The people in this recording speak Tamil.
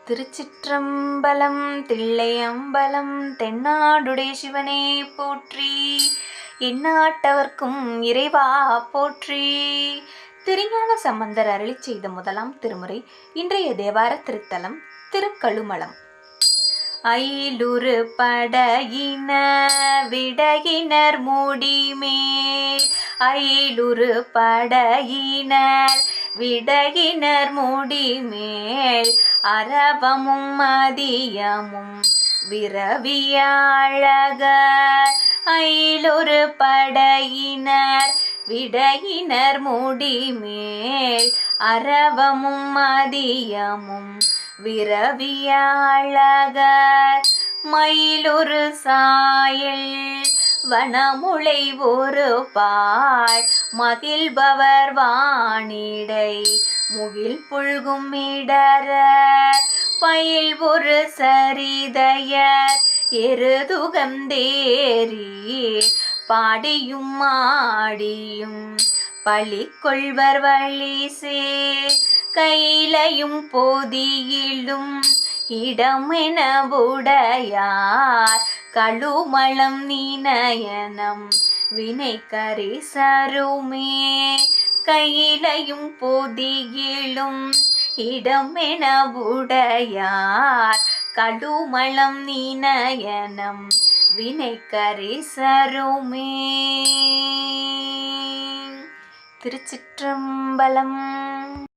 திருச்சிற்றம்பலம். தில்லையம்பலம். தென்னாடுடைய சிவனே போற்றி. எந்நாட்டவர்க்கும் இறைவா போற்றி. திருஞான சம்பந்தர் அருளிச் செய்த முதலாம் திருமுறை. இன்றைய தேவார திருத்தலம் திருக்கழுமலம். அயிலுறு படையின விடையினர் முடிமேல். அயிலுறு படையினர் விடையினர் முடிமேல். அரவமும் மதியமும் விரவிய அழகர். அயிலுறு படையினர் விடையினர் முடிமேல். அரவமும் மதியமும் விரவிய அழகர். மயிலுறு சாயல் வனமுலை ஒரு பாழ் மகிழ்பவர் வானிடை முகில் புல்கும் இடரர். பயில் ஒரு சரிதையர் எருதுகந்தேறி பாடியும் ஆடியும் பழி கொள்வர் வழிசேர். கையிலையும் பொதியிலும் இடமென உடையார். கழுமலம் நீநயனம் வினை கரிசருமே. கையிலையும் பொதியிலும் இடமென உடையார். கழுமலம் நீநயனம் வினை கரிசருமே. திருச்சிற்றம்பலம்.